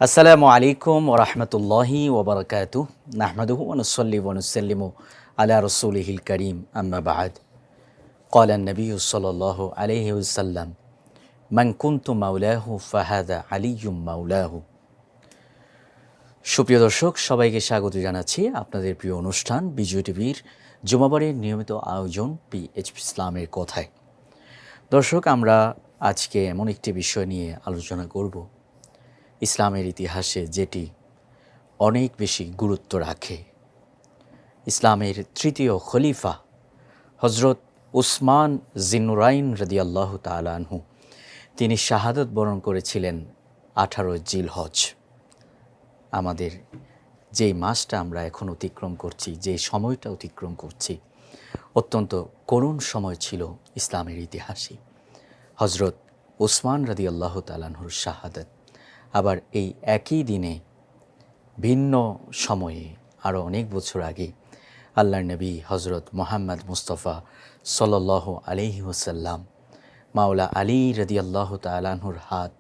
আসসালামু আলাইকুম ওরহমতুল্লাহি ওবরকাতুহ নাহমাদুহু ওয়া নুসাল্লি ওয়া নুসাল্লিমু আলা রাসূলিহিল কারীম আম্মা বা'দ ক্বালা an-নাবিয়্যু সাল্লাল্লাহু আলাইহি ওয়াসাল্লাম মান কুনতু মাওলাহু ফাহাদা আলিয়্যুম মাওলাহু। সুপ্রিয় দর্শক, সবাইকে স্বাগত জানাচ্ছি আপনাদের প্রিয় অনুষ্ঠান বিজয় টিভির জুমাবারের নিয়মিত আয়োজন পিএইচপি ইসলামের কথায়। দর্শক, আমরা আজকে এমন একটি বিষয় নিয়ে আলোচনা করব ইসলামের ইতিহাসে যেটি অনেক বেশি গুরুত্ব রাখে। ইসলামের তৃতীয় খলিফা হজরত উসমান জিন্নুরাইন রাদিয়াল্লাহু তাআলা আনহু তিনি শাহাদত বরণ করেছিলেন 18 জিলহজ। আমাদের যেই মাসটা আমরা এখন অতিক্রম করছি, যে সময়টা অতিক্রম করছি, অত্যন্ত করুণ সময় ছিল ইসলামের ইতিহাসে। হজরত উসমান রাদিয়াল্লাহু তাআলা আনহুর শাহাদত। আবার এই একই দিনে ভিন্ন সময়ে আরও অনেক বছর আগে আল্লাহর নবী হজরত মুহাম্মদ মুস্তাফা সাল্লাল্লাহু আলাইহি ওয়াসাল্লাম মাওলা আলী রাদিয়াল্লাহু তাআলা আনহুর হাত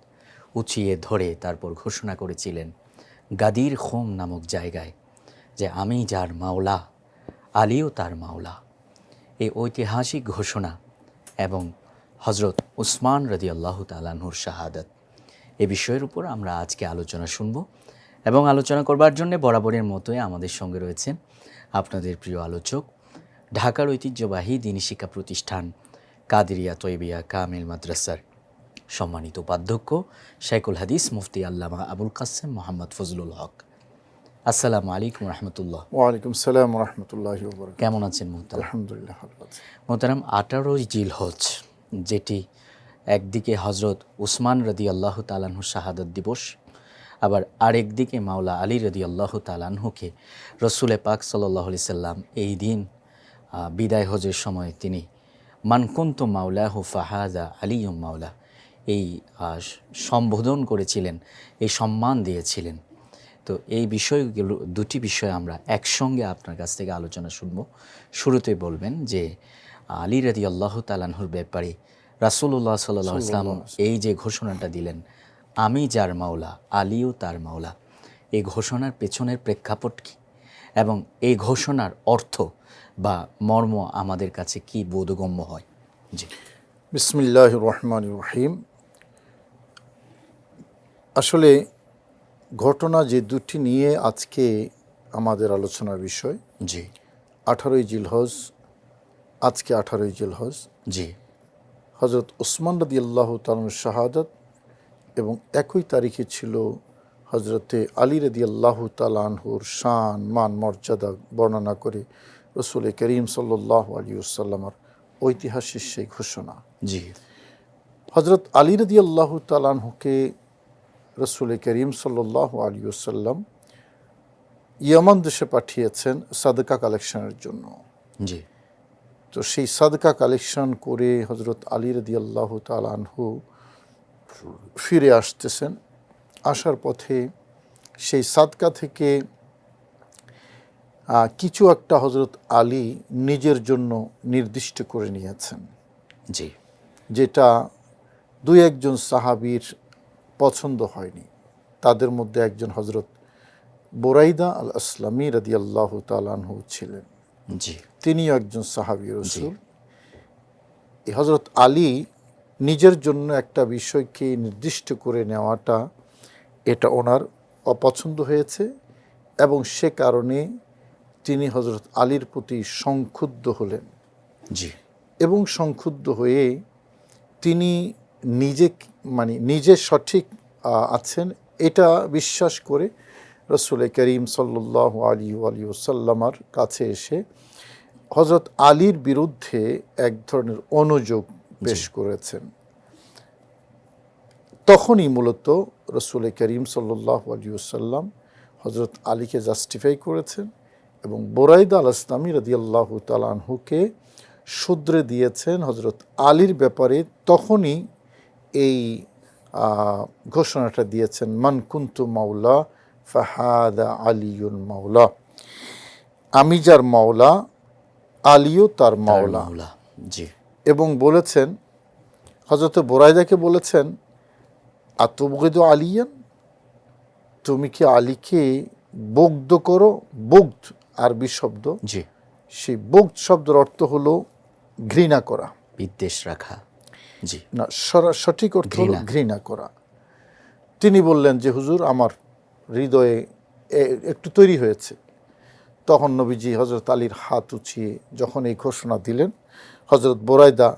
উঁচিয়ে ধরে তারপর ঘোষণা করেছিলেন গাদির খুম নামক জায়গায় যে আমি যার মাওলা, আলীও তার মাওলা। এই ঐতিহাসিক ঘোষণা এবং হজরত উসমান রাদিয়াল্লাহু তাআলা আনহুর শাহাদত, এ বিষয়ের উপর আমরা আজকে আলোচনা শুনব এবং আলোচনা করবার জন্য বরাবরের মতোই আমাদের সঙ্গে রয়েছেন আপনাদের প্রিয় আলোচক, ঢাকার ঐতিহ্যবাহী দ্বীনি শিক্ষা প্রতিষ্ঠান কাদেরিয়া তৈবিয়া কামিল মাদ্রাসার সম্মানিত উপাধ্যক্ষ শাইখুল হাদিস মুফতি আল্লামা আবুল কাসেম মোহাম্মদ ফজলুল হক। আসসালামু আলাইকুম রহমতুল্লাহ। ওয়ালাইকুম সালাম রহমতুল্লাহি ওয়া বারাকাতুহু। কেমন আছেন মোহতারাম? আলহামদুলিল্লাহ ভালো আছি। মোহতারাম, 18 জিলহজ, যেটি একদিকে হজরত উসমান রাদিয়াল্লাহু তাআলা আনহু শাহাদত দিবস, আবার আরেকদিকে মাওলা আলী রাদিয়াল্লাহু তাআলা আনহুকে রসুলে পাক সাল্লাল্লাহু আলাইহি সাল্লাম এই দিন বিদায় হজের সময় তিনি মান কুনতু মাওলাহু ফাহাদা আলিয়্যুম মাওলা এই সম্বোধন করেছিলেন, এই সম্মান দিয়েছিলেন। তো এই বিষয়গুলো, দুটি বিষয় আমরা একসঙ্গে আপনার কাছ থেকে আলোচনা শুনব। শুরুতেই বলবেন যে আলী রাদিয়াল্লাহু তাআলা আনহুর ব্যাপারে রাসূলুল্লাহ সাল্লাল্লাহু আলাইহি ওয়াসাল্লাম এই যে ঘোষণাটা দিলেন আমি যার মাওলা, আলীও তার মাওলা, এই ঘোষণার পেছনের প্রেক্ষাপট কী এবং এই ঘোষণার অর্থ বা মর্ম আমাদের কাছে কি বোধগম্য হয়? জি, বিসমিল্লাহির রহমানির রহিম। আসলে ঘটনা যে দুটি নিয়ে আজকে আমাদের আলোচনার বিষয়, জি, 18 জিলহজ, আজকে 18 জিলহজ জি, হজরত উসমান রাদিয়াল্লাহু তাআলার শাহাদাত এবং একই তারিখে ছিল হজরতে আলী রাদিয়াল্লাহু তাআলা আনহুর শান মান মর্যাদা বর্ণনা করে রসুল করিম সাল্লাল্লাহু আলাইহি ওয়াসাল্লামের ঐতিহাসিক সেই ঘোষণা। জি, হজরত আলী রাদিয়াল্লাহু তাআলা আনহুকে রসুল করিম সাল্লাল্লাহু আলাইহি ওয়াসাল্লাম ইয়ামান দেশে পাঠিয়েছেন সাদকা কালেকশনের জন্য। জি, তো সেই সাদকা কালেকশন করে হজরত আলী রাদিয়াল্লাহু তাআলা আনহু ফিরে আসতেছেন। আসার পথে সেই সাদকা থেকে কিছু একটা হজরত আলী নিজের জন্য নির্দিষ্ট করে নিয়েছেন, জি, যেটা দুই একজন সাহাবীর পছন্দ হয়নি। তাদের মধ্যে একজন হজরত বুরাইদা আল আসলামী রাদিয়াল্লাহু তাআলা আনহু ছিলেন। জি, তিনিও একজন সাহাবী রাসূল। এই হজরত আলী নিজের জন্য একটা বিষয়কে নির্দিষ্ট করে নেওয়াটা, এটা ওনার অপছন্দ হয়েছে এবং সে কারণে তিনি হজরত আলীর প্রতি সংক্ষুব্ধ হলেন জি, এবং সংক্ষুব্ধ হয়ে তিনি নিজে সঠিক আছেন এটা বিশ্বাস করে রসুল করিম সাল্লাল্লাহু আলাইহি ওয়াসাল্লামের কাছে এসে হজরত আলীর বিরুদ্ধে এক ধরনের অনুযোগ পেশ করেছেন। তখনই মূলত রসুল করিম সাল্লাল্লাহু আলাইহি ওয়াসাল্লাম হজরত আলীকে জাস্টিফাই করেছেন এবং বুরাইদা আল আসলামী রাদিয়াল্লাহু তাআলা আনহুকে শুধরে দিয়েছেন হজরত আলীর ব্যাপারে। তখনই এই ঘোষণাটা দিয়েছেন মান কুনতু মাওলা ফাহাদা আলিয়ুল মাওলা, আমি যার মাওলা, আলীও তার মাওলা। জি, এবং বলেছেন, হজরত বুরাইদাকে বলেছেন আতুবগিদু আলিয়ান, তুমি কি আলীকে বগ্ধ করো। বগ্ধ আরবি শব্দ, জি, সেই বগ্ধ শব্দের অর্থ হলো ঘৃণা করা, বিদ্বেষ রাখা। জি, না সঠিক অর্থ হলো ঘৃণা। ঘৃণা করা। তিনি বললেন যে হুজুর আমার হৃদয়ে একটু তৈরি হয়েছে। তখন নবীজি হজরত আলীর হাত উঁচিয়ে যখন এই ঘোষণা দিলেন, হজরত বোরাইদা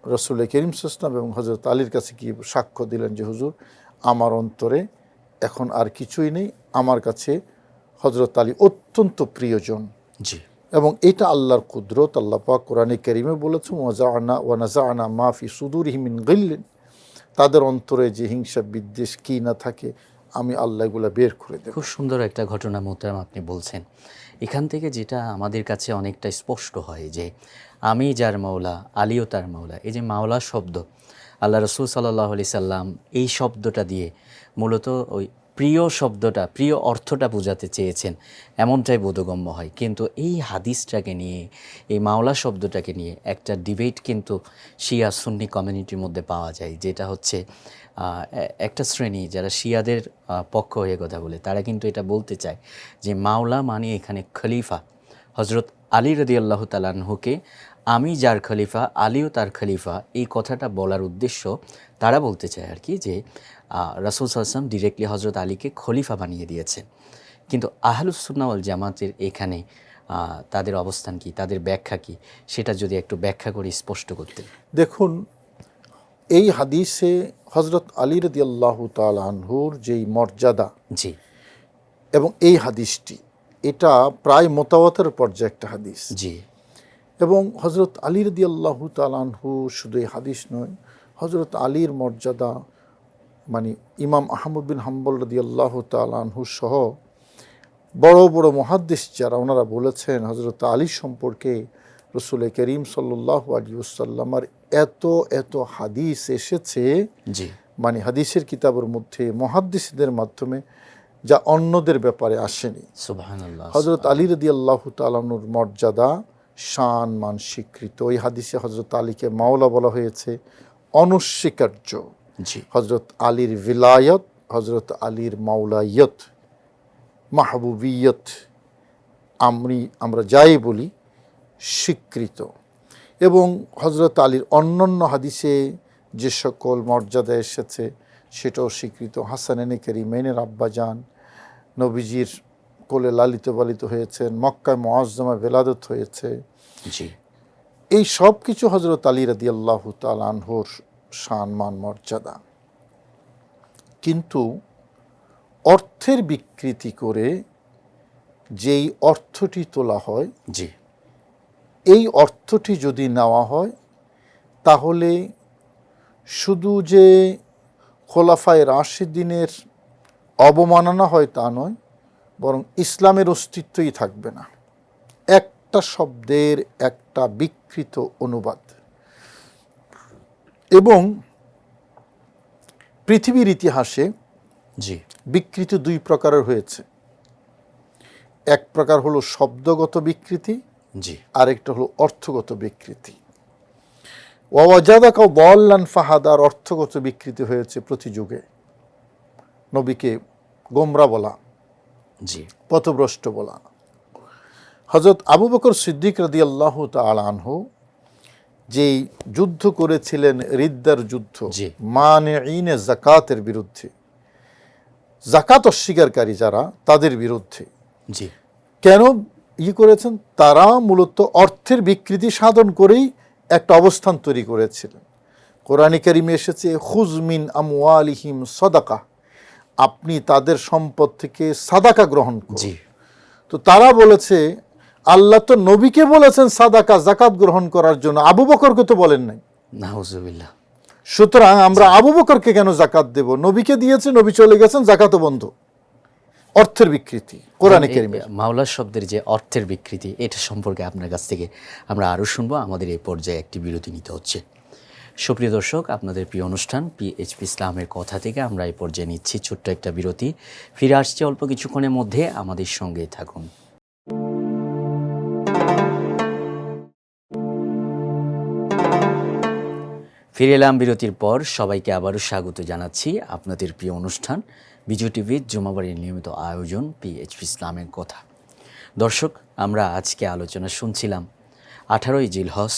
রসুল করিম সাল্লাল্লাহু এবং হজরত আলীর কাছে গিয়ে সাক্ষ্য দিলেন যে হুজুর আমার অন্তরে এখন আর কিছুই নেই, আমার কাছে হজরত আলী অত্যন্ত প্রিয়জন। জি, এবং এটা আল্লাহর কুদরত। আল্লাহ পাক কোরআনে কারিমে বলেছেন ওয়াজাআনা ওয়া নাযাআনা মা ফি সুদুরিহিম মিন গিল্লিন, তাদের অন্তরে যে হিংসা বিদ্বেষ কি না থাকে আমি আল্লাহ এগুলা বের করে দেব। খুব সুন্দর একটা ঘটনা মোহতারাম আপনি বলছেন। এখান থেকে যেটা আমাদের কাছে অনেকটা স্পষ্ট হয় যে আমি যার মাওলা, আলীও তার মাওলা। এই যে মাওলা শব্দ, আল্লাহ রসুল সাল্লাল্লাহু আলাইহি সাল্লাম এই শব্দটা দিয়ে মূলত ওই প্রিয় শব্দটা, প্রিয় অর্থটা বোঝাতে চেয়েছেন, এমনটাই বোধগম্য হয়। কিন্তু এই হাদিসটাকে নিয়ে, এই মাওলা শব্দটাকে নিয়ে একটা ডিবেট কিন্তু শিয়া সুন্নি কমিউনিটির মধ্যে পাওয়া যায়, যেটা হচ্ছে একটা শ্রেণী যারা শিয়াদের পক্ষ হয়ে কথা বলে, তারা কিন্তু এটা বলতে চায় যে মাওলা মানে এখানে খলিফা হজরত আলী রাদিয়াল্লাহু তাআলা আনহুকে আমি যার খলিফা, আলীও তার খলিফা, এই কথাটা বলার উদ্দেশ্য তারা বলতে চায় আর কি যে রাসূল সাল্লাল্লাহু আলাইহি ওয়াসাল্লাম ডিরেক্টলি হজরত আলীকে খলিফা বানিয়ে দিয়েছেন। কিন্তু আহলুস সুন্নাহ ওয়াল জামাতের এখানে তাদের অবস্থান কি, তাদের ব্যাখ্যা কি, সেটা যদি একটু ব্যাখ্যা করে স্পষ্ট করতেন। দেখুন, এই হাদিসে হজরত আলী রাদিয়াল্লাহু তাআলা আনহুর যেই মর্যাদা, জি, এবং এই হাদিসটি এটা প্রায় মোতাওয়াতের পর্যায়ে একটা হাদিস। জি, এবং হজরত আলী রাদিয়াল্লাহু তাআলা আনহু শুধু এই হাদিস নয়, হজরত আলীর মর্যাদা মানে ইমাম আহমদ বিন হাম্বল রাদিয়াল্লাহু তাআলা আনহু সহ বড় বড় মুহাদ্দিস যারা, ওনারা বলেছেন হজরত আলী সম্পর্কে রসুল করিম সাল্লাল্লাহু আলাইহি ওয়াসাল্লামের এত এত হাদিস এসেছে, জি, মানে হাদিসের কিতাবের মধ্যে মুহাদ্দিসদের মাধ্যমে, যা অন্যদের ব্যাপারে আসেনি। সুবহানাল্লাহ। হজরত আলী রাদিয়াল্লাহু তাআলা আনহুর মর্যাদা, শান, মান স্বীকৃত। ওই হাদিসে হজরত আলীকে মাওলা বলা হয়েছে, অনস্বীকার্য। জি, হজরত আলীর ভিলায়ত, হজরত আলীর মাওলাইয়ত, মাহবুবিয়ত, আমরা যাই বলি স্বীকৃত। এবং হজরত আলীর অন্যান্য হাদিসে যে সকল মর্যাদা এসেছে সেটাও স্বীকৃত। হাসানাইন কারিমাইনের আব্বাজান, নবীজির কোলে লালিত পালিত হয়েছেন, মক্কায় মুআজ্জমা ভেলাদত হয়েছে। জি, এই সব কিছু হজরত আলী রাদিয়াল্লাহু তাআলা আনহুর শান, মান, মর্যাদা। কিন্তু অর্থের বিকৃতি করে যেই অর্থটি তোলা হয়, জি, এই অর্থটি যদি নেওয়া হয় তাহলে শুধু যে খোলাফায়ে রাশিদিনের অবমাননা হয় তা নয়, বরং ইসলামের অস্তিত্বই থাকবে না। একটা শব্দের একটা বিকৃত অনুবাদ। এবং পৃথিবীর ইতিহাসে জি, বিকৃতি দুই প্রকারের হয়েছে। এক প্রকার হলো শব্দগত বিকৃতি, জি, আরেকটা হলো অর্থগত বিকৃতি। ওয়াজাদাকা দাল্লান ফাহাদার অর্থগত বিকৃতি হয়েছে প্রতি যুগে। নবীকে গোমরা বলা, জি, পথভ্রষ্ট বলা। হযরত আবু বকর সিদ্দিক রাদিয়াল্লাহু তাআলা আনহু যেই যুদ্ধ করেছিলেন, রিদ্দার যুদ্ধ, জি, মানিঈনে যাকাতের বিরুদ্ধে, যাকাত অস্বীকারী যারা, তাদের বিরুদ্ধে। জি, কেন করেছেন? তারা মূলত অর্থের বিকৃতি সাধন করেই একটা অবস্থান তৈরি করেছিলেন। কোরআনে কারিমে এসেছে খুয মিন আমওয়ালিহিম সাদাকা, আপনি তাদের সম্পদ থেকে সাদাকা গ্রহণ করুন। জি, তো তারা বলেছে আল্লাহ তো নবীকে বলেছেন সাদাকা, যাকাত গ্রহণ করার জন্য, আবু বকরকে তো বলেন নাই। নাউজুবিল্লাহ। সুতরাং আমরা আবু বকরকে কেন যাকাত দেব? নবীকে দিয়েছে, নবী চলে গেছেন, যাকাতও বন্ধ। অর্থের বিকৃতি কোরআনে কারিমে। মাওলা শব্দের যে অর্থের বিকৃতি, এটা সম্পর্কে আপনার কাছ থেকে আমরা আরও শুনবো। আমাদের এই পর্যায়ে একটি বিরতি নিতে হচ্ছে। সুপ্রিয় দর্শক, আপনাদের প্রিয় অনুষ্ঠান পিএইচপি ইসলামের কথা থেকে আমরা এই পর্যায়ে নিচ্ছি ছোট্ট একটা বিরতি। ফিরে আসছে অল্প কিছুক্ষণের মধ্যে, আমাদের সঙ্গে থাকুন। ফিরে এলাম বিরতির পর। সবাইকে আবারও স্বাগত জানাচ্ছি আপনাদের প্রিয় অনুষ্ঠান বিজয় টিভির জুমাবাড়ির নিয়মিত আয়োজন পিএইচপি ইসলামের কথা। দর্শক, আমরা আজকে আলোচনা শুনছিলাম 18ই জিলহজ,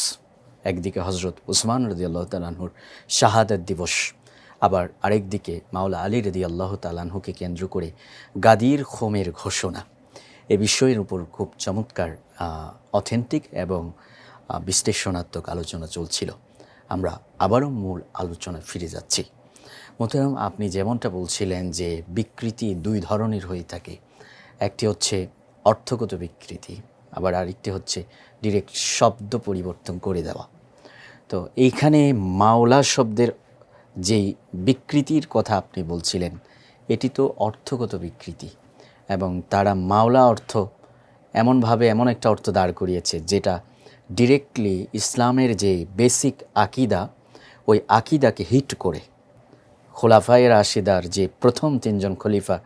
একদিকে হজরত উসমান রাদিয়াল্লাহু তাআলা আনহুর শাহাদাত দিবস, আবার আরেকদিকে মাওলা আলী রাদিয়াল্লাহু তাআলা আনহুকে কেন্দ্র করে গাদির খোমের ঘোষণা। এ বিষয়ের উপর খুব চমৎকার অথেন্টিক এবং বিশ্লেষণাত্মক আলোচনা চলছিল। আমরা আবারও মূল আলোচনায় ফিরে যাচ্ছি। মোহতারাম, আপনি যেমনটা বলছিলেন যে বিকৃতি দুই ধরনের হয়ে থাকে, একটি হচ্ছে অর্থগত বিকৃতি, আবার আরেকটি হচ্ছে ডিরেক্ট শব্দ পরিবর্তন করে দেওয়া। তো এইখানে মাওলা শব্দের যেই বিকৃতির কথা আপনি বলছিলেন, এটি তো অর্থগত বিকৃতি, এবং তারা মাওলা অর্থ এমন একটা অর্থ দাঁড় করিয়েছে যেটা ডিরেক্টলি ইসলামের যে বেসিক আকিদা, ওই আকিদাকে হিট করে খোলাফায়ে রাশিদার যে প্রথম 3 জন খলিফা,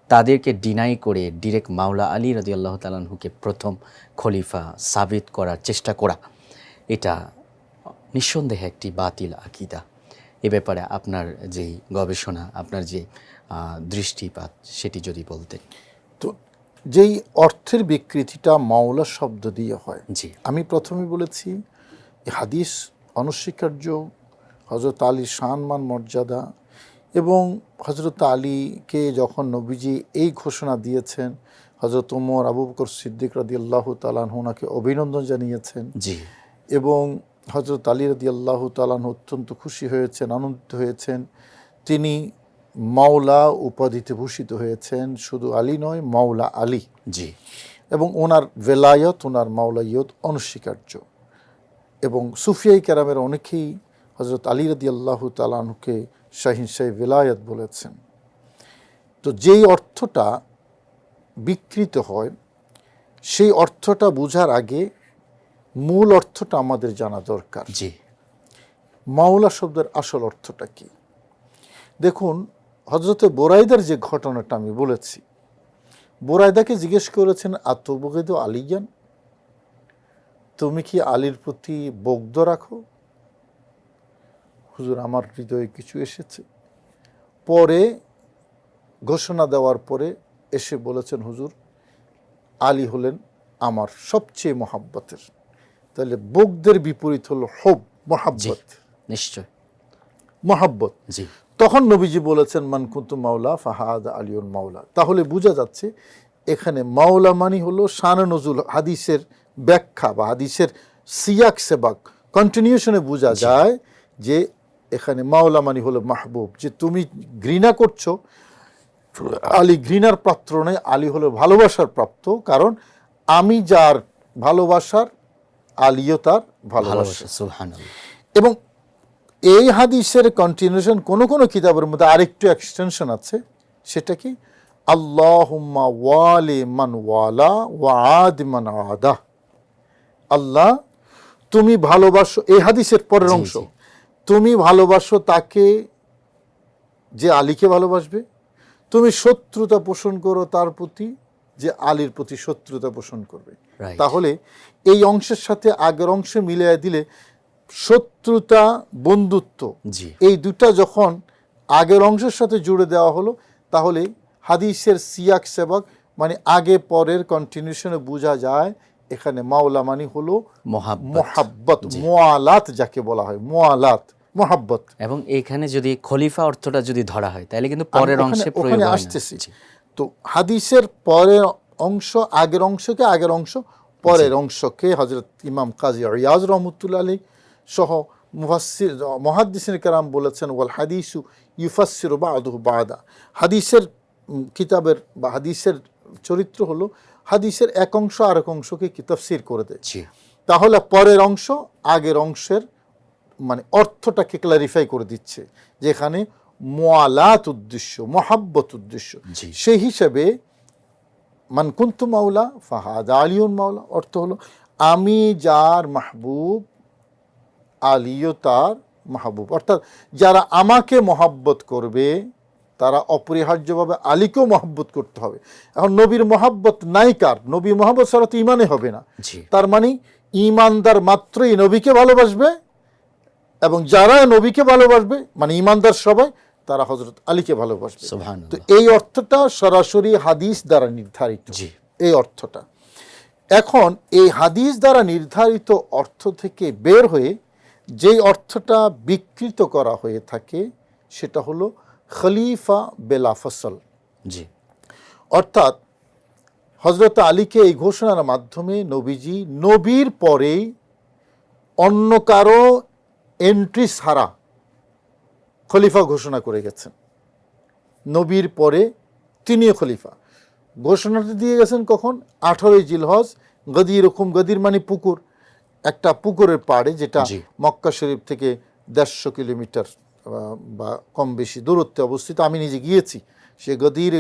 তাদেরকে ডিনাই করে ডিরেক্ট মাওলা আলী রাদিয়াল্লাহু তাআলা আনহুকে প্রথম খলিফা সাবিত করার চেষ্টা করা, এটা নিঃসন্দেহে একটি বাতিল আকিদা। এ ব্যাপারে আপনার যেই গবেষণা, আপনার যে দৃষ্টিপাত, সেটি যদি বলতেন। তো যেই অর্থের বিকৃতিটা মাওলা শব্দ দিয়ে হয়, জি, আমি প্রথমে বলেছি হাদিস অনস্বীকার্য, হযরত আলীর সম্মান মর্যাদা, এবং হযরত আলীকে যখন নবীজি এই ঘোষণা দিয়েছেন, হযরত ওমর, আবু বকর সিদ্দিক রাদিয়াল্লাহু তাআলা আনহু ওনাকে অভিনন্দন জানিয়েছেন, জি, এবং হযরত আলী রাদিয়াল্লাহু তাআলা আনহু অত্যন্ত খুশি হয়েছেন, আনন্দিত হয়েছেন। তিনি মাওলা উপাধিতে ভূষিত হয়েছেন। শুধু আলী নয়, মাওলা আলী। জি, এবং ওনার ভেলায়ত, ওনার মাওলাইয়ত অনস্বীকার্য। এবং সুফিয়াই কেরামের অনেকেই হযরত আলী রাদিয়াল্লাহু তাআলা আনহুকে শাহিনশাহী ভেলায়ত বলেছেন। তো যেই অর্থটা বিকৃত হয়, সেই অর্থটা বোঝার আগে মূল অর্থটা আমাদের জানা দরকার। জি, মাওলা শব্দের আসল অর্থটা কি? দেখুন, হযরতে বোরাইদার যে ঘটনাটা আমি বলেছি, বোরাইদাকে জিজ্ঞেস করেছেন, আতুবগিদু আলিয়ান, তুমি কি আলীর প্রতি বগদ রাখো? হুজুর, আমার হৃদয়ে কিছু এসেছে। পরে ঘোষণা দেওয়ার পরে এসে বলেছেন, হুজুর, আলী হলেন আমার সবচেয়ে মহাব্বতের। তাহলে বগদের বিপরীত হলো হব, মহাব্বত। নিশ্চয়, মহাব্বত। জি, তখন নবীজি বলেছেন, মান কুনতু মাওলা ফাহাদা আলিউন মাওলা। তাহলে বোঝা যাচ্ছে এখানে মাওলা মানি হলো শান নজুল, হাদিসের ব্যাখ্যা বা হাদিসের সিয়াক সেবাক কন্টিনিউশনে বোঝা যায় যে এখানে মাওলা মানি হলো মাহবুব। যে তুমি ঘৃণা করছো, আলী ঘৃণার পাত্র নয়, আলী হলো ভালোবাসার প্রাপ্ত। কারণ আমি যার ভালোবাসার, আলীও তার ভালোবাসা। সুবহানাল্লাহ। এবং এই হাদিসের কন্টিনিউশন কোন কোন কিতাবের মধ্যে আরেকটু এক্সটেনশন আছে। সেটা কি? আল্লাহুম্মা ওয়ালি মান ওয়ালা ওয়া আদ মান আদা। আল্লাহ, তুমি ভালোবাসো, এই হাদিসের পরের অংশ, তুমি ভালোবাসো তাকে যে আলীকে ভালোবাসবে, তুমি শত্রুতা পোষণ করো তার প্রতি যে আলীর প্রতি শত্রুতা পোষণ করবে। তাহলে এই অংশের সাথে আগের অংশে মিলিয়ে দিলে শত্রুতা, বন্ধুত্ব, এই দুটা যখন আগের অংশের সাথে জুড়ে দেওয়া হলো, তাহলে হাদিসের সিয়াক সেবাক মানে আগে পরের কন্টিনিউশনে বোঝা যায় এখানে মাওলা মানি হলো মোহাব্বত, মোয়ালাত যাকে বলা হয়, মোয়ালাত, মোহাব্বত। এবং এখানে যদি খলিফা অর্থটা যদি ধরা হয়, তাহলে কিন্তু পরের অংশে প্রয়োগ হয় না। তো হাদিসের পরের অংশ আগের অংশকে, আগের অংশ পরের অংশকে হযরত ইমাম কাজী ইয়াজ রহমতুল্লাহ আলাইহি সহ মুহাদ্দিসিন কেরাম বলেছেন, ওয়াল হাদিসু ইউফাসসিরু বা'দুহু বা'দা। হাদিসের কিতাবের বা হাদিসের চরিত্র হলো হাদিসের এক অংশ আরেক অংশকে কি তাফসীর করে দেয়। তাহলে পরের অংশ আগের অংশের মানে অর্থটাকে ক্লারিফাই করে দিচ্ছে, যেখানে মুআলাত উদ্দেশ্য, মুহাব্বত উদ্দেশ্য। সেই হিসেবে মান কুনতু মাওলা ফাহাদা আলিউন মাওলা অর্থ হলো আমি যার মাহবুব, আলীও তার মাহবুব। অর্থাৎ যারা আমাকে মহাব্বত করবে তারা অপরিহার্যভাবে আলীকেও মহাব্বত করতে হবে। এখন নবীর মহাব্বত নাই কার? নবী মহাব্বত ছাড়া তো ইমানে হবে না। তার মানে ইমানদার মাত্রই নবীকে ভালোবাসবে, এবং যারা নবীকে ভালোবাসবে মানে ইমানদার সবাই, তারা হযরত আলীকে ভালোবাসবে। তো সুবহানাল্লাহ। এই অর্থটা সরাসরি হাদিস দ্বারা নির্ধারিত, জি। এই অর্থটা। এখন এই হাদিস দ্বারা নির্ধারিত অর্থ থেকে বের হয়ে যেই অর্থটা বিকৃত করা হয়ে থাকে সেটা হলো খলিফা বেলা ফসল। জি। অর্থাৎ হযরত আলীকে এই ঘোষণার মাধ্যমে নবীজি নবীর পরেই অন্য কারো এন্ট্রি ছাড়া খলিফা ঘোষণা করে গেছেন। নবীর পরে তিনিও খলিফা। ঘোষণাটা দিয়ে গেছেন কখন? 18 জিলহজ, গদির রকম, গদির মানে পুকুর, একটা পুকুরের পাড়ে, যেটা জি। মক্কা শরীফ থেকে 150 কিলোমিটার বা কম বেশি দূরত্বে অবস্থিত। আমি নিজে গিয়েছি সে গদির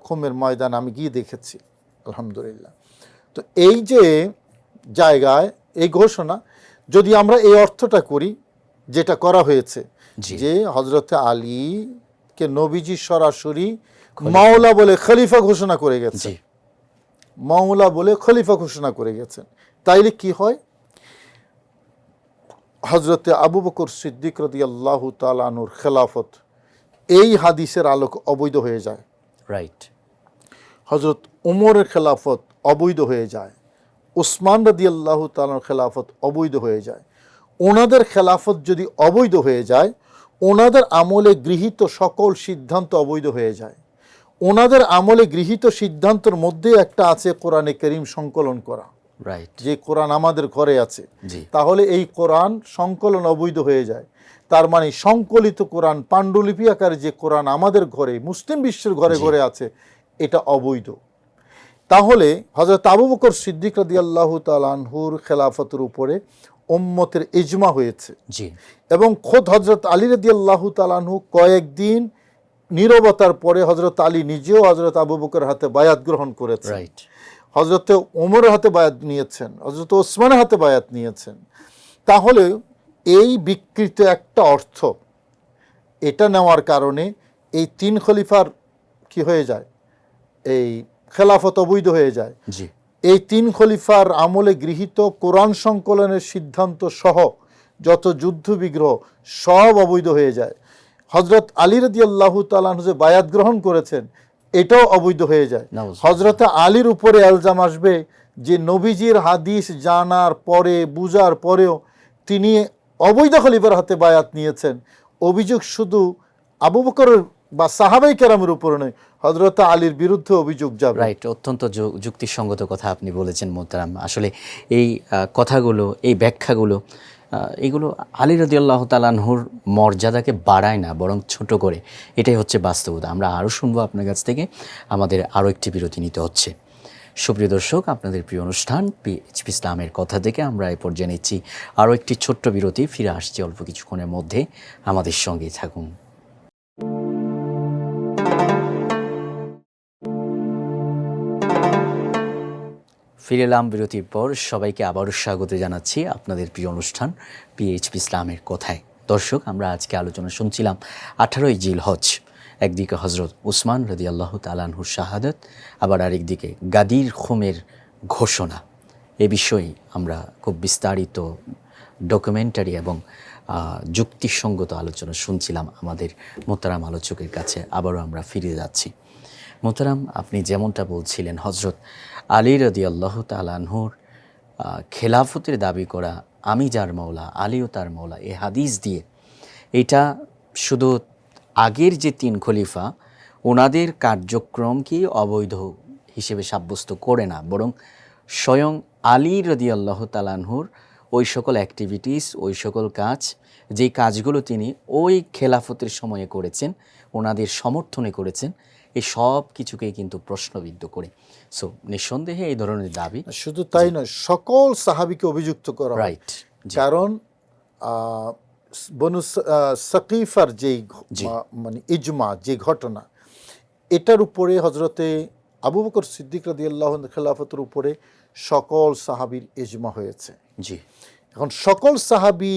খুমের ময়দান, আমি গিয়ে দেখেছি আলহামদুলিল্লাহ। তো এই যে জায়গায় এই ঘোষণা, যদি আমরা এই অর্থটা করি যেটা করা হয়েছে, জি। যে হযরতে আলীকে নবীজি সরাসরি মাওলা বলে খলিফা ঘোষণা করে গেছে, জি। মাওলা বলে খলিফা ঘোষণা করে গেছেন, তাইলে কি হয়? হযরতে আবু বকর সিদ্দিক রাদিয়াল্লাহু তাআলা আনহুর খেলাফত এই হাদিসের আলোক অবৈধ হয়ে যায়। রাইট। হযরত উমরের খেলাফত অবৈধ হয়ে যায়। উসমান রাদিয়াল্লাহু তাআলার খেলাফত অবৈধ হয়ে যায়। ওনাদের খেলাফত যদি অবৈধ হয়ে যায়, ওনাদের আমলে গৃহীত সকল সিদ্ধান্ত অবৈধ হয়ে যায়। ওনাদের আমলে গৃহীত সিদ্ধান্তের মধ্যে একটা আছে কোরআনে কারীম সংকলন করা, রাইট। যে কোরআন আমাদের ঘরে আছে, জি। তাহলে এই কোরআন সংকলন অবৈধ হয়ে যায়। তার মানে সংকলিত কোরআন, পাণ্ডুলিপি আকারে যে কোরআন আমাদের ঘরে, মুসলিম বিশ্বের ঘরে ঘরে আছে, এটা অবৈধ। তাহলে হযরত আবু বকর সিদ্দিক রাদিয়াল্লাহু তাআলা আনহুর খেলাফতের উপরে উম্মতের ইজমা হয়েছে, জি। এবং খোদ হযরত আলী রাদিয়াল্লাহু তাআলা আনহু কয়েকদিন নীরবতার পরে হযরত আলী নিজেও হযরত আবু বকরের হাতে বায়াত গ্রহণ করেছেন, রাইট। হযরত ওমরের হাতে বায়াত নিয়েছেন, হযরত ওসমানের হাতে বায়াত নিয়েছেন। তাহলে এই বিকৃত একটা অর্থ, এটা নেওয়ার কারণে এই তিন খলিফার কি হয়ে যায়? এই খেলাফত অবৈধ হয়ে যায়। জি। এই তিন খলিফার আমলে গৃহীত কোরআন সংকলনের সিদ্ধান্ত সহ যত যুদ্ধ বিগ্রহ সব অবৈধ হয়ে যায়। হযরত আলী রাদিয়াল্লাহু তাআলা আনহু যে বায়াত গ্রহণ করেছেন, এটাও অবৈধ হয়ে যায়। হযরত আলীর উপরে ইলজাম আসবে যে নবীজির হাদিস জানার পরে, বুঝার পরেও তিনি অবৈধ খলিফার হাতে বায়াত নিয়েছেন। অভিযোগ শুধু আবু বকরের বা সাহাবায়ে কেরামের উপর নয়, হযরত আলীর বিরুদ্ধে অভিযোগ যাবে। রাইট। অত্যন্ত যুক্তিসঙ্গত কথা আপনি বলেছেন মোহতারাম। আসলে এই কথাগুলো, এই ব্যাখ্যাগুলো, এগুলো আলী রাদিয়াল্লাহু তাআলা আনহুর মর্যাদাকে বাড়ায় না, বরং ছোট করে। এটাই হচ্ছে বাস্তবতা। আমরা আরও শুনবো আপনার কাছ থেকে। আমাদের আরও একটি বিরতি নিতে হচ্ছে। সুপ্রিয় দর্শক, আপনাদের প্রিয় অনুষ্ঠান পিএইচপি ইসলামের কথা থেকে আমরা এই পর্যায়ে নিচ্ছি আরও একটি ছোট্ট বিরতি। ফিরে আসছি অল্প কিছুক্ষণের মধ্যে, আমাদের সঙ্গেই থাকুন। ফিরে এলাম বিরতির পর। সবাইকে আবারও স্বাগত জানাচ্ছি আপনাদের প্রিয় অনুষ্ঠান পিএইচপি ইসলামের কথায়। দর্শক, আমরা আজকে আলোচনা শুনছিলাম 18 জিলহজ। একদিকে হযরত উসমান রাদিয়াল্লাহু তাআলা আনহুর শাহাদাত, আবার আরেকদিকে গাদির খুমের ঘোষণা। এ বিষয়ে আমরা খুব বিস্তারিত ডকুমেন্টারি এবং যুক্তিসঙ্গত আলোচনা শুনছিলাম আমাদের মোহতারাম আলোচকের কাছে। আবারও আমরা ফিরে যাচ্ছি। মোহতারাম, আপনি যেমনটা বলছিলেন, হযরত আলী রাদিয়াল্লাহু তাআলা আনহুর খেলাফতের দাবি করা, আমি যার মওলা আলীও তার মওলা, এ হাদিস দিয়ে এটা শুধু আগের যে তিন খলিফা ওনাদের কার্যক্রমকে অবৈধ হিসেবে সাব্যস্ত করে না, বরং স্বয়ং আলী রাদিয়াল্লাহু তাআলা আনহুর ওই সকল অ্যাক্টিভিটিস, ওই সকল কাজ, যেই কাজগুলো তিনি ওই খেলাফতের সময়ে করেছেন, ওনাদের সমর্থনে করেছেন, এই সব কিছুকেই কিন্তু প্রশ্নবিদ্ধ করে। সো নিঃসন্দেহে এই ধরনের দাবি। শুধু তাই নয়, সকল সাহাবীকে অভিযুক্ত করা হয়। রাইট। কারণ বনু সাকিফার যেই মানে ইজমা, যে ঘটনা, এটার উপরে হযরতে আবু বকর সিদ্দিক রাদিয়াল্লাহু আনহু খেলাফতের উপরে সকল সাহাবীর ইজমা হয়েছে। জি। এখন সকল সাহাবী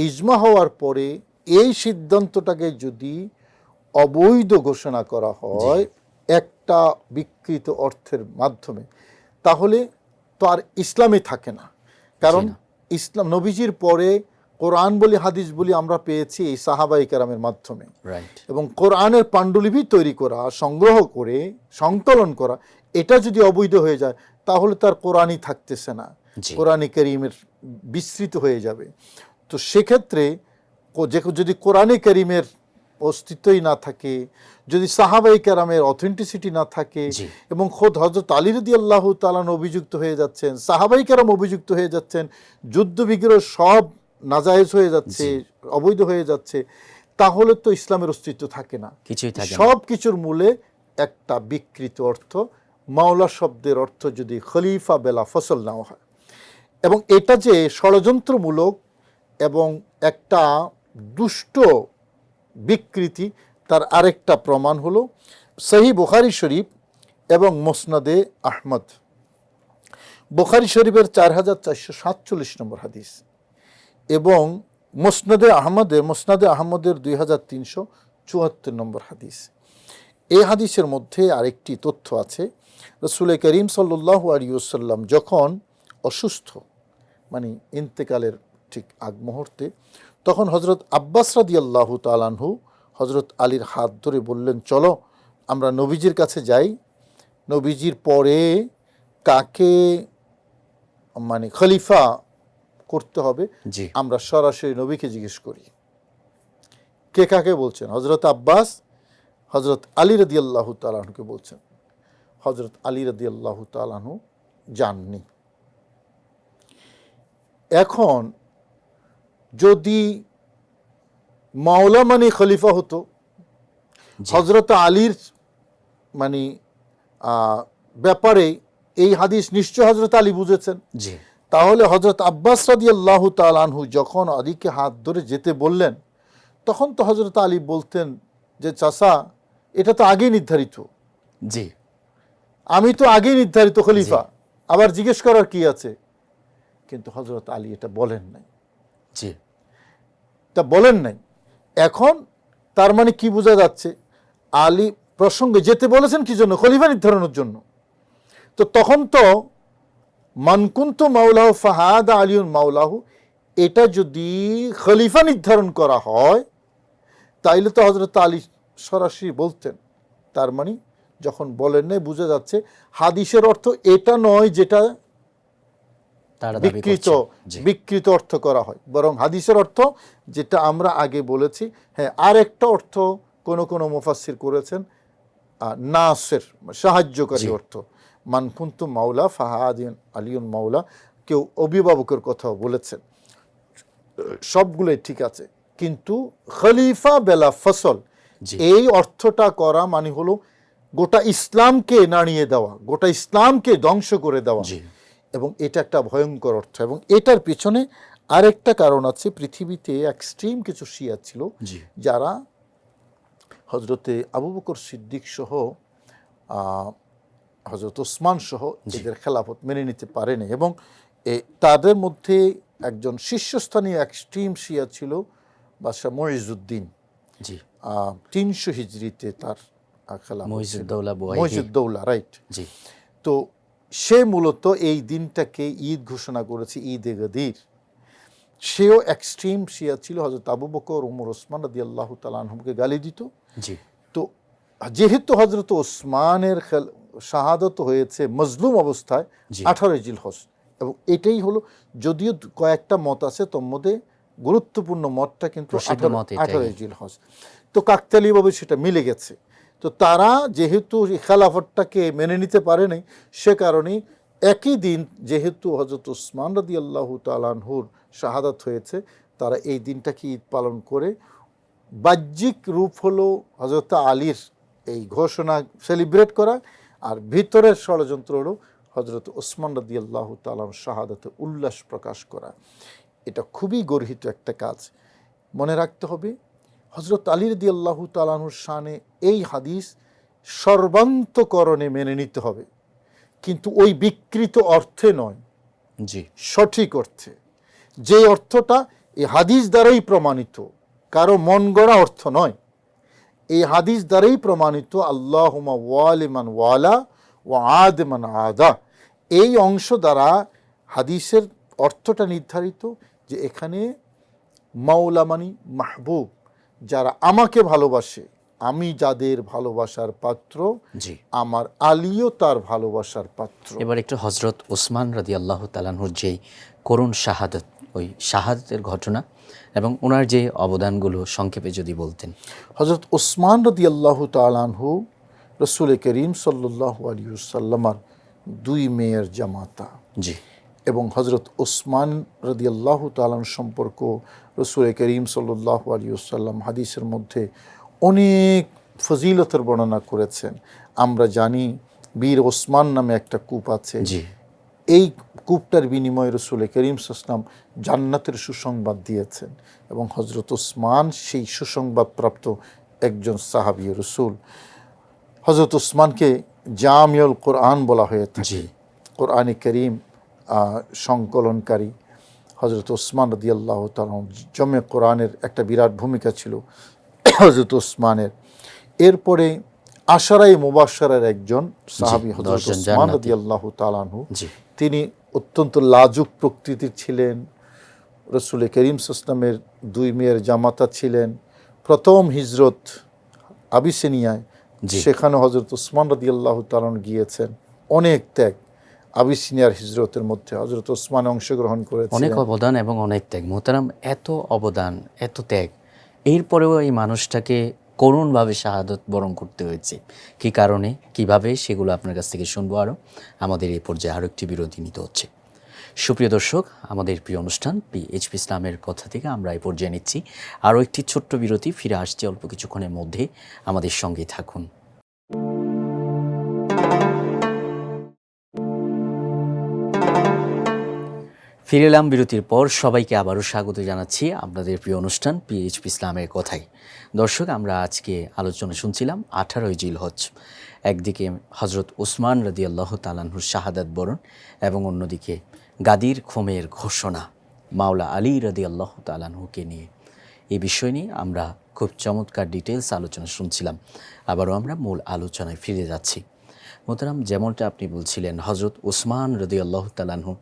ইজমা হওয়ার পরে এই সিদ্ধান্তটাকে যদি অবৈধ ঘোষণা করা হয় একটা বিকৃত অর্থের মাধ্যমে, তাহলে তো আর ইসলামই থাকে না। কারণ ইসলাম, নবীজির পরে কোরআন বলি হাদিস বলি আমরা পেয়েছি এই সাহাবায়ে কেরামের মাধ্যমে। রাইট। এবং কোরআনের পাণ্ডুলিপি তৈরি করা, সংগ্রহ করে সংকলন করা, এটা যদি অবৈধ হয়ে যায় তাহলে তার কোরআনই থাকতেছে না, জি। কোরআনে কারীমের বিস্তৃত হয়ে যাবে। তো সেক্ষেত্রে যদি কোরআনে কারীমের অস্তিত্বই না থাকে, যদি সাহাবায়ে কেরামের অথেন্টিসিটি না থাকে, জি। এবং খোদ হযরত আলী রাদিয়াল্লাহু তাআলা অভিযুক্ত হয়ে যাচ্ছেন, সাহাবায়ে কেরাম অভিযুক্ত হয়ে যাচ্ছেন, যুদ্ধ বিগ্রহ সব নাজায়েজ হয়ে যাচ্ছে, অবৈধ হয়ে যাচ্ছে, তাহলে তো ইসলামের অস্তিত্ব থাকে না, কিছুই থাকে না। সব কিছুর মূলে একটা বিকৃত অর্থ। মাওলা শব্দের অর্থ যদি খলিফা বেলা ফসল নেওয়া হয়, এবং এটা যে ষড়যন্ত্রমূলক এবং একটা দুষ্ট বিকৃতি, তার আরেকটা প্রমাণ হলো সহিহ বুখারী শরীফ এবং মুসনাদে আহমদ। বুখারী শরীফের 4447 নম্বর হাদিস এবং মুসনাদে আহমদের 2374 নম্বর হাদিস। এই হাদিসের মধ্যে আরেকটি তথ্য আছে, রাসূল করিম সাল্লাল্লাহু আলাইহি ওয়াসাল্লাম যখন অসুস্থ, মানে ইন্তেকালের ঠিক আগ মুহূর্তে, তখন হযরত আব্বাস রাদিয়াল্লাহু তাআলা আনহু হযরত আলীর হাত ধরে বললেন, চলো আমরা নবীজির কাছে যাই, নবীজির পরে কাকে মানে খলিফা করতে হবে জি। আমরা সরাসরি নবীকে জিজ্ঞেস করি। কে কাকে বলছেন? হযরত আব্বাস হযরত আলী রাদিয়াল্লাহু তাআলা আনহুকে বলছেন। হযরত আলী রাদিয়াল্লাহু তাআলা আনহু জাননি। এখন যদি মাওলা মানে খলিফা হতো, হযরত আলীর মানে ব্যাপারে এই হাদিস নিশ্চয় হযরত আলী বুঝেছেন। জি। তাহলে হযরত আব্বাস রাদিয়াল্লাহু তাআলা আনহু যখন আলীকে হাত ধরে যেতে বললেন, তখন তো হযরত আলী বলতেন যে চাচা, এটা তো আগেই নির্ধারিত, জি। আমি তো আগেই নির্ধারিত খলিফা, আবার জিজ্ঞেস করার কি আছে? কিন্তু হযরত আলী এটা বলেন নাই। জি। তা বলেন নাই। এখন তার মানে কি বোঝা যাচ্ছে? আলী প্রসঙ্গে যেতে বলেছেন কি জন্য? খলিফা নির্ধারণের জন্য। তো তখন তো মান কুনতু মাওলাহু ফাহাদা আলিউন মাওলাহু, এটা যদি খলিফা নির্ধারণ করা হয় তাইলে তো হযরত আলী সরাসরি বলতেন। তার মানে যখন বলেন নাই, বোঝা যাচ্ছে হাদিসের অর্থ এটা নয় যেটা বিকৃত অর্থ করা হয়, বরং হাদিসের অর্থ যেটা আমরা আগে বলেছি। হ্যাঁ, আর একটা অর্থ কোন কোন মুফাসসির করেছেন নাসের, সাহায্যকারী অর্থ। মান কুনতু মাওলা ফাহাদিন আলিউন মাওলা, কেউ অভিভাবকের কথাও বলেছেন। সবগুলোই ঠিক আছে, কিন্তু খলিফা বেলা ফসল এই অর্থটা করা মানে হলো গোটা ইসলামকে নাড়িয়ে দেওয়া, গোটা ইসলামকে ধ্বংস করে দেওয়া। এবং এটা একটা ভয়ঙ্কর অর্থ। এবং এটার পিছনে আরেকটা কারণ আছে। পৃথিবীতে এক্সট্রিম কিছু শিয়া ছিল যারা হযরতে আবু বকর সিদ্দিক সহ হযরত ওসমান সহ এদের খেলাফত মেনে নিতে পারেনি। এবং তাদের মধ্যে একজন শীর্ষস্থানীয় এক্সট্রিম শিয়া ছিল বাদশাহ মুইজউদ্দিন। 300 হিজরিতে তার খেলাফত, মুইজউদ্দৌলা, রাইট। তো সে মূলত এই দিনটাকে ঈদ ঘোষণা করেছে, ঈদে গদির। সেও এক্সট্রিম শিয়া ছিল। হযরত আবু বকর, ওমর, ওসমান রাদিয়াল্লাহু তাআলা আনহুমকে গালি দিত। তো যেহেতু হযরত ওসমানের শাহাদত হয়েছে মজলুম অবস্থায় 18 জিলহজ, এবং এটাই হলো, যদিও কয়েকটা মত আছে, তোর মধ্যে গুরুত্বপূর্ণ মতটা কিন্তু 18 জিলহজ। তো কাকতালীয়ভাবে সেটা মিলে গেছে। তো তারা যেহেতু খেলাফতটাকে মেনে নিতে পারে নাই, সে কারণেই একই দিন যেহেতু হযরত ওসমান রাদিয়াল্লাহু তাআলা আনহুর শাহাদাত হয়েছে, তারা এই দিনটাকে ঈদ পালন করে। বাহ্যিক রূপ হলো হযরত আলীর এই ঘোষণা সেলিব্রেট করা, আর ভিতরের ষড়যন্ত্র হলো হযরত ওসমান রাদিয়াল্লাহু তাআলার শাহাদাতে উল্লাস প্রকাশ করা। এটা খুবই গর্হিত একটা কাজ। মনে রাখতে হবে, হযরত আলী রাদিয়াল্লাহু তাআলা আনহুর শানে এই হাদিস সর্বান্তকরণে মেনে নিতে হবে, কিন্তু ওই বিকৃত অর্থে নয়, সঠিক অর্থে, যে অর্থটা এই হাদিস দ্বারাই প্রমাণিত, কারো মন গড়া অর্থ নয়। এই হাদিস দ্বারাই প্রমাণিত আল্লাহুম্মা ওয়ালিমান ওয়ালা ওয়া আদমান আদা, এই অংশ দ্বারা হাদিসের অর্থটা নির্ধারিত যে এখানে মাওলা মানি মাহবুব, যারা আমাকে ভালোবাসে, আমি যাদের ভালোবাসার পাত্র, জি। আমার আলীও তার ভালোবাসার পাত্র। এবার একটু হজরত ওসমান রাদিয়াল্লাহু তাআলার যেই করুণ শাহাদাত, ওই শাহাদাতের ঘটনা এবং ওনার যে অবদানগুলো সংক্ষেপে যদি বলতেন। হজরত ওসমান রাদিয়াল্লাহু তাআলা আনহু রসুল করিম সাল্লাল্লাহু আলাইহি ওয়াসাল্লামের দুই মেয়ের জামাতা, জি। এবং হজরত ওসমান রাদিয়াল্লাহু তাআলা সম্পর্ক রসুল করিম সাল্লাল্লাহু আলাইহি ওয়াসাল্লাম হাদিসের মধ্যে অনেক ফজিলতের বর্ণনা করেছেন। আমরা জানি বীর ওসমান নামে একটা কূপ আছে, জি। এই কূপটার বিনিময়ে রসুল করিম সাল্লাল্লাহু আলাইহি ওয়াসাল্লাম জান্নাতের সুসংবাদ দিয়েছেন, এবং হজরত ওসমান সেই সুসংবাদপ্রাপ্ত একজন সাহাবী রসুল। হজরত ওসমানকে জামিউল কোরআন বলা হয়ে থাকে, জি। কোরআনে করিম সংকলনকারী হজরত ওসমান রাদিয়াল্লাহু তাআলা। জমে কোরআনের একটা বিরাট ভূমিকা ছিল হজরত ওসমানের। এরপরে আশারায়ে মুবাশশারার একজন সাহাবী হজরত 10 জন ওসমান জান্নাতি। রাদিয়াল্লাহু তাআলা আনহু। জি। তিনি অত্যন্ত লাজুক প্রকৃতির ছিলেন, রসুল করিম সাল্লাল্লাহু আলাইহি ওয়াসাল্লামের দুই মেয়ের জামাতা ছিলেন। প্রথম হিজরত আবিসিনিয়ায়, জি। সেখানে হজরত ওসমান রাদিয়াল্লাহু তাআলা গিয়েছেন। অনেক ত্যাগ, আবিসিনিয়ার হিজরতের মধ্যে হজরত ওসমান অংশগ্রহণ অনেক করেছিলেন। অবদান এবং অনেক ত্যাগ। মোহতারাম, এত অবদান, এত ত্যাগ, এরপরেও এই মানুষটাকে করুণভাবে শাহাদত বরণ করতে হয়েছে কী কারণে, কিভাবে, সেগুলো আপনার কাছ থেকে শুনবো। আরও আমাদের এই পর্যায়ে আরও একটি বিরতি নিতে হচ্ছে। সুপ্রিয় দর্শক, আমাদের প্রিয় অনুষ্ঠান পিএইচপি ইসলামের কথা থেকে আমরা এই পর্যায়ে নিচ্ছি আরও একটি ছোট্ট বিরতি। ফিরে আসছে অল্প কিছুক্ষণের মধ্যে, আমাদের সঙ্গেই থাকুন। ফিরে এলাম বিরতির পর। সবাইকে আবারও স্বাগত জানাচ্ছি আপনাদের প্রিয় অনুষ্ঠান পিএইচপি ইসলামের কথায়। দর্শক, আমরা আজকে আলোচনা শুনছিলাম 18ই জিলহজ। একদিকে হজরত ওসমান রাদিয়াল্লাহু তাআলা আনহুর শাহাদাত বরণ এবং অন্যদিকে গাদির খোমের ঘোষণা মাওলা আলী রাদিয়াল্লাহু তাআলা আনহুকে নিয়ে। এই বিষয় নিয়ে আমরা খুব চমৎকার ডিটেলস আলোচনা শুনছিলাম। আবারও আমরা মূল আলোচনায় ফিরে যাচ্ছি। মোহতারাম, যেমনটা আপনি বলছিলেন, হজরত ওসমান রাদিয়াল্লাহু তাআলা আনহু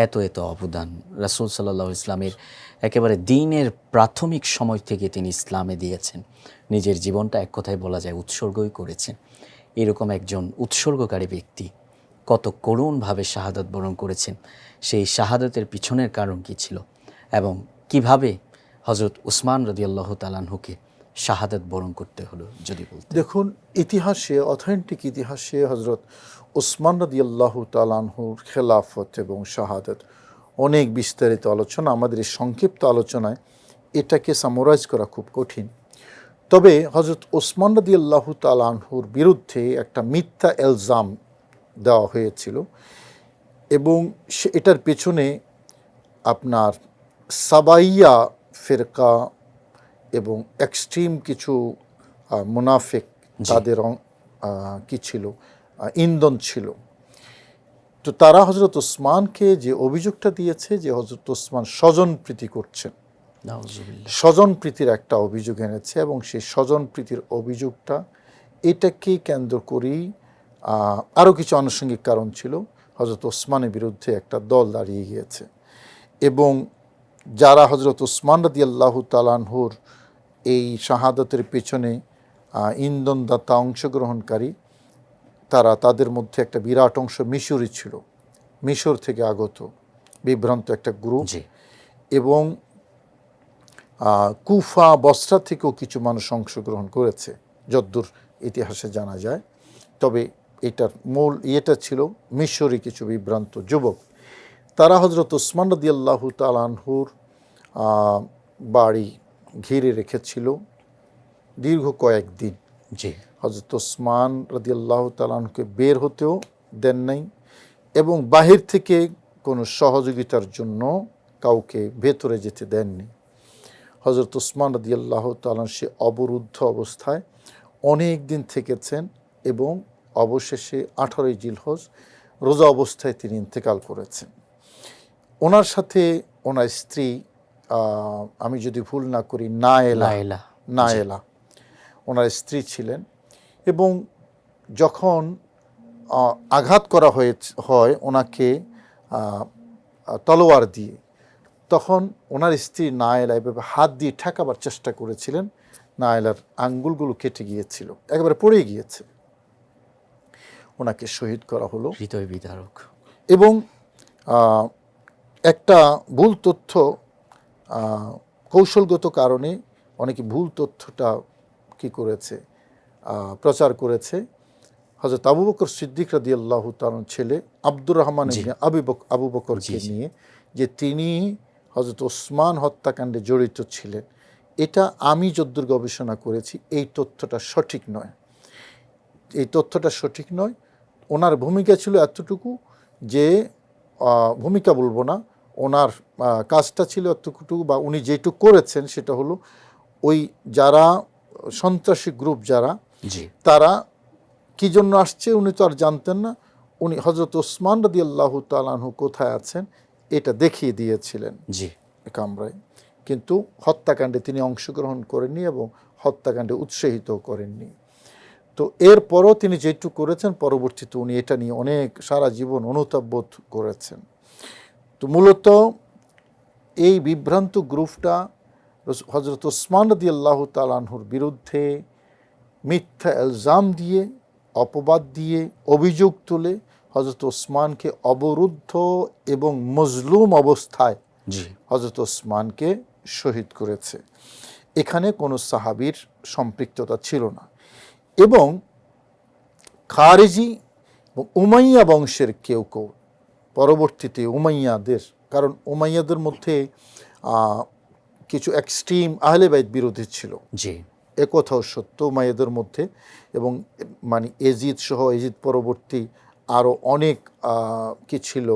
এত অবদান রাসূল সাল্লাল্লাহু আলাইহি ইসলামের একেবারে দিনের প্রাথমিক সময় থেকে তিনি ইসলামে দিয়েছেন। নিজের জীবনটা এক কথায় বলা যায় উৎসর্গই করেছেন। এরকম একজন উৎসর্গকারী ব্যক্তি কত করুণভাবে শাহাদাত বরণ করেছেন, সেই শাহাদাতের পিছনের কারণ কী ছিল এবং কিভাবে হজরত ওসমান রাদিয়াল্লাহু তাআলা আনহুকে শাহাদাত বরণ করতে হলো যদি বলতেন। দেখুন, ইতিহাসে, অথেন্টিক ইতিহাসে হজরত ওসমান রাদিয়াল্লাহু তাআলা আনহুর খেলাফত এবং শাহাদাত অনেক বিস্তারিত আলোচনা। আমাদের এই সংক্ষিপ্ত আলোচনায় এটাকে সামারাইজ করা খুব কঠিন। তবে হজরত ওসমান রাদিয়াল্লাহু তাআলা আনহুর বিরুদ্ধে একটা মিথ্যা ইলজাম দেওয়া হয়েছিল, এবং এটার পেছনে আপনার সাবাইয়া ফিরকা এবং এক্সট্রিম কিছু মুনাফিক, তাদের কি ছিল, ইন্ধন ছিল। তো তারা হজরত ওসমানকে যে অভিযোগটা দিয়েছে যে হজরত ওসমান স্বজনপ্রীতি করছেন, নাউজুবিল্লাহ। স্বজনপ্রীতির একটা অভিযোগ এনেছে, এবং সেই স্বজনপ্রীতির অভিযোগটা, এটাকে কেন্দ্র করেই আরও কিছু আনুষঙ্গিক কারণ ছিল। হজরত ওসমানের বিরুদ্ধে একটা দল দাঁড়িয়ে গিয়েছে, এবং যারা হজরত ওসমান রাদিয়াল্লাহু তাআলা আনহুর এই শাহাদাতের পেছনে ইন্ধনদাতা, অংশগ্রহণকারী, তাদের মধ্যে একটা বিরাট অংশ মিশরি ছিল, মিশর থেকে আগত বিভ্রান্ত একটা গ্রুপ, এবং কুফা, বসরা থেকেও কিছু মানুষ অংশগ্রহণ করেছে যদ্দূর ইতিহাসে জানা যায়। তবে এটার মূল ইয়েটা ছিল মিশরি কিছু বিভ্রান্ত যুবক। তারা হজরত ওসমান রাদিয়াল্লাহু তাআলা আনহুর বাড়ি ঘিরে রেখেছিল দীর্ঘ কয়েকদিন। হজরত ওসমান রাদিয়াল্লাহু তাআলা আনহুকে বের হতেও দেন নাই, এবং বাহির থেকে কোনো সহযোগিতার জন্য কাউকে ভেতরে যেতে দেননি। হজরত ওসমান রাদিয়াল্লাহু তাআলা সে অবরুদ্ধ অবস্থায় অনেক দিন থেকেছেন, এবং অবশেষে 18ই জিলহজ রোজা অবস্থায় তিনি ইন্তেকাল করেছেন। ওনার সাথে ওনার স্ত্রী, আমি যদি ভুল না করি, নায়েলা ওনার স্ত্রী ছিলেন, এবং যখন আঘাত করা হয় ওনাকে তলোয়ার দিয়ে, তখন ওনার স্ত্রী নায়েলা এভাবে হাত দিয়ে ঠেকাবার চেষ্টা করেছিলেন, নায়েলার আঙ্গুলগুলো কেটে গিয়েছিল, একেবারে পড়ে গিয়েছে। ওনাকে শহীদ করা হলো। হৃদয় বিদারক। এবং একটা ভুল তথ্য, কৌশলগত কারণে অনেকে ভুল তথ্যটা কি করেছে, প্রচার করেছে। হযরত আবু বকর সিদ্দিক রাদিয়াল্লাহু তাআলার ছেলে আব্দুর রহমান ইবনে আবু বকরকে নিয়ে, যে তিনি হযরত ওসমান হত্যাকাণ্ডে জড়িত ছিলেন। এটা আমি যদ্দূর গবেষণা করেছি এই তথ্যটা সঠিক নয়, এই তথ্যটা সঠিক নয়। ওনার ভূমিকা ছিল এতটুকু যে, ভূমিকা বলবো না, ওনার কাজটা ছিল এতটুকু, বা উনি যেটুকু করেছেন সেটা হলো ওই যারা সন্ত্রাসী গ্রুপ যারা, তারা কি জন্য আসছে উনি তো আর জানতেন না। উনি হযরত ওসমান রাদিয়াল্লাহু তাআলা আনহু কোথায় আছেন এটা দেখিয়ে দিয়েছিলেন কামরায়, কিন্তু হত্যাকাণ্ডে তিনি অংশগ্রহণ করেননি এবং হত্যাকাণ্ডে উৎসাহিত করেননি। তো এরপরও তিনি যেটুকু করেছেন, পরবর্তীতে উনি এটা নিয়ে অনেক সারা জীবন অনুতাপ বোধ করেছেন। তো মূলত এই বিভ্রান্ত গ্রুপটা হযরত ওসমান রাদিয়াল্লাহু তাআলা আনহুর বিরুদ্ধে মিথ্যা ইলজাম দিয়ে, অপবাদ দিয়ে, অভিযোগ তুলে হযরত ওসমানকে অবরুদ্ধ এবং মজলুম অবস্থায় হযরত ওসমানকে শহীদ করেছে। এখানে কোনো সাহাবীর সম্পৃক্ততা ছিল না। এবং খারেজি এবং উমাইয়া বংশের কেউ কেউ পরবর্তীতে উমাইয়াদের, কারণ উমাইয়াদের মধ্যে কিছু এক্সট্রিম আহলে বাইত বিরোধী ছিল, একথাও সত্য উমাইয়াদের মধ্যে। এবং মানে এজিদ সহ, এজিদ পরবর্তী আরও অনেক কি ছিল,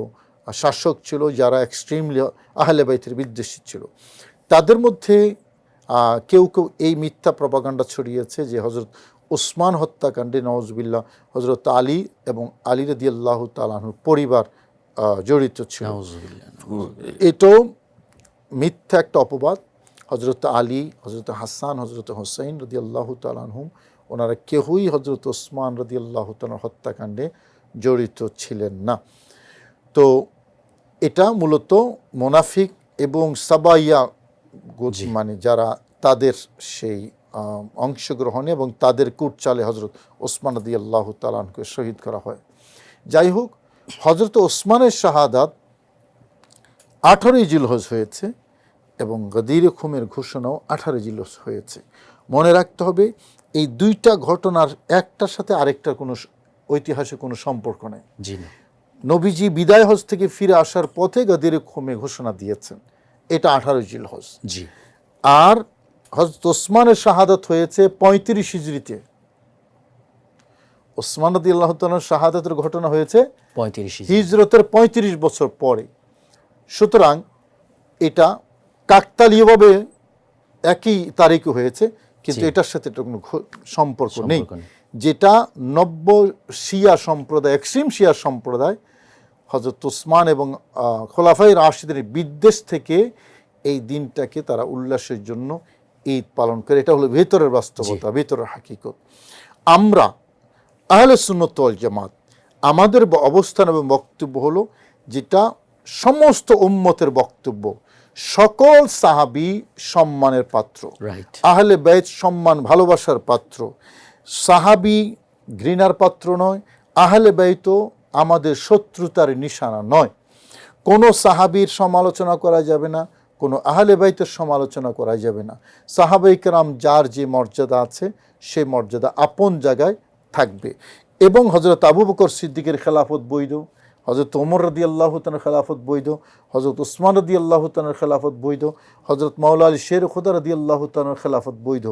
শাসক ছিল যারা এক্সট্রিমলি আহলে বাইতের বিদ্বেষী ছিল। তাদের মধ্যে কেউ কেউ এই মিথ্যা প্রপাগান্ডা ছড়িয়েছে যে হযরত ওসমান হত্যাকাণ্ডে নওয়াজুবিল্লাহ হযরত আলী এবং আলী রাদিয়াল্লাহু তাআলা আনহুর পরিবার জড়িত ছিল। এটাও মিথ্যা একটা অপবাদ। হযরত আলী, হযরত হাসান, হযরত হুসাইন রাদিয়াল্লাহু তাআলা আনহুম, ওনারা কেউই হযরত ওসমান রাদিয়াল্লাহু তাআলার হত্যাকাণ্ডে জড়িত ছিলেন না। তো এটা মূলত মুনাফিক এবং সাবাইয়া মানে যারা, তাদের সেই অংশগ্রহণে এবং তাদের কুটচালে হযরত ওসমান রাদিয়াল্লাহু তাআলা আনহুকে শহীদ করা হয়। যাই হোক, হযরত ওসমানের শাহাদাত 18ই জিলহজ হয়েছে এবং গদির খুমের ঘোষণাও 18 জিলহজ হয়েছে। মনে রাখতে হবে এই দুইটা ঘটনার একটার সাথে আরেকটার কোনো ঐতিহাসিক কোনো সম্পর্ক নেই। নবীজি বিদায় হজ থেকে ফিরে আসার পথে গদির খুমে ঘোষণা দিয়েছেন, এটা 18 জিলহজ। আর হযরত ওসমানের শাহাদাত হয়েছে 35 হিজরিতে। ওসমান রাদিয়াল্লাহু তাআলার শাহাদাতের ঘটনা হয়েছে 35 হিজরতের 35 বছর পরে। সুতরাং এটা কাকতালীয়ভাবে একই তারিখে হয়েছে, কিন্তু এটার সাথে এটা কোনো সম্পর্ক নেই। যেটা নব্য শিয়া সম্প্রদায়, এক্সট্রিম শিয়া সম্প্রদায় হযরত ওসমান এবং খোলাফায়ে রাশিদের বিদ্বেষ থেকে এই দিনটাকে তারা উল্লাসের জন্য ঈদ পালন করে। এটা হলো ভেতরের বাস্তবতা, ভেতরের হাকিকত। আমরা আহলে সুন্নাত ওয়াল জামাত, আমাদের অবস্থান এবং বক্তব্য হলো যেটা সমস্ত উম্মতের বক্তব্য, সকল সাহাবী সম্মানের পাত্র, আহলে বাইত সম্মান ভালোবাসার পাত্র। সাহাবী ঘৃণার পাত্র নয়, আহলে বাইতও আমাদের শত্রুতার নিশানা নয়। কোনো সাহাবীর সমালোচনা করা যাবে না, কোনো আহলে বাইতের সমালোচনা করা যাবে না। সাহাবায়ে কেরাম যার যে মর্যাদা আছে সেই মর্যাদা আপন জায়গায় থাকবে। এবং হযরত আবু বকর সিদ্দিকের খেলাফত বৈধ, হযরত ওমর রাদিয়াল্লাহু তাআলার খেলাফত বৈধ, হযরত ওসমান রাদিয়াল্লাহু তাআলার খেলাফত বৈধ, হযরত মাওলা আলী শের খুদা রাদিয়াল্লাহু তাআলার খেলাফত বৈধ।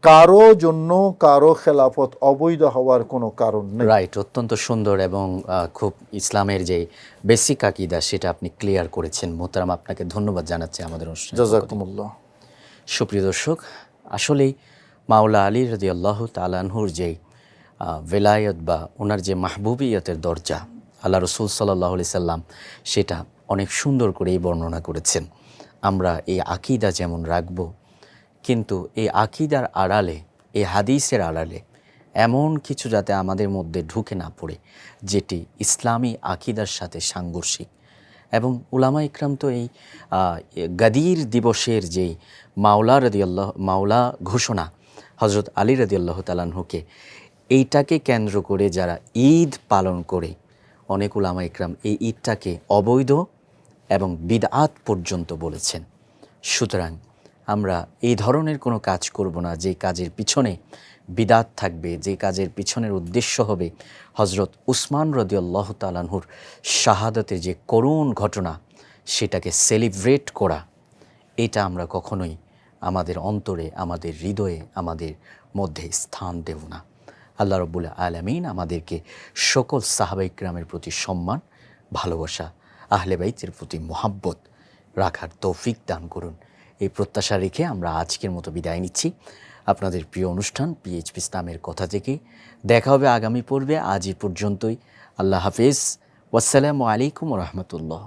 কারো জন্য কারো খেলাফত অবৈধ হওয়ার কোনো কারণ নেই। রাইট, অত্যন্ত সুন্দর এবং খুব ইসলামের যে বেসিক আকীদা সেটা আপনি ক্লিয়ার করেছেন। মোহতারাম, আপনাকে ধন্যবাদ জানাচ্ছি আমাদের অনুষ্ঠানে। জাযাকুমুল্লাহ। সুপ্রিয় দর্শক, আসলেই মাওলা আলী রাদিয়াল্লাহু তাআলা আনহুর যে ভেলায়ত বা ওনার যে মাহবুবিয়তের দরজা আল্লাহ রাসূল সাল্লাল্লাহু আলাইহি সাল্লাম সেটা অনেক সুন্দর করেই বর্ণনা করেছেন। আমরা এই আকীদা যেমন রাখব, কিন্তু এই আকীদার আড়ালে, এই হাদিসের আড়ালে এমন কিছু যাতে আমাদের মধ্যে ঢুকে না পড়ে যেটি ইসলামী আকীদার সাথে সাংঘর্ষিক, এবং উলামা ইকরাম তো এই গাদির দিবসের যেই মাওলা ঘোষণা হজরত আলী রাদিয়াল্লাহু তাআলা আনহুকে, এইটাকে কেন্দ্র করে যারা ঈদ পালন করে, অনেক উলামা ইকরাম এই ঈদটাকে অবৈধ এবং বিদআত পর্যন্ত বলেছেন। সুতরাং আমরা এই ধরনের কোনো কাজ করব না যে কাজের পিছনে বিদআত থাকবে, যে কাজের পিছনের উদ্দেশ্য হবে হজরত উসমান রাদিয়াল্লাহু তাআলা আনহুর শাহাদাতের যে করুণ ঘটনা, সেটাকে সেলিব্রেট করা, এটা আমরা কখনোই আমাদের অন্তরে, আমাদের হৃদয়ে, আমাদের মধ্যে স্থান দেব না। আল্লাহ রাব্বুল আলামিন আমাদেরকে সকল সাহাবায়ে কিরামের প্রতি সম্মান, ভালোবাসা, আহলে বাইতের প্রতি মোহাব্বত রাখার তৌফিক দান করুন। এই প্রত্যাশা রেখে আমরা আজকের মতো বিদায় নিচ্ছি আপনাদের প্রিয় অনুষ্ঠান পিএইচপি ইসলামের কথা থেকে। দেখা হবে আগামী পর্বে। আজ এই পর্যন্তই। আল্লাহ হাফেজ। ওয়াসসালামু আলাইকুম ওয়া রাহমাতুল্লাহ।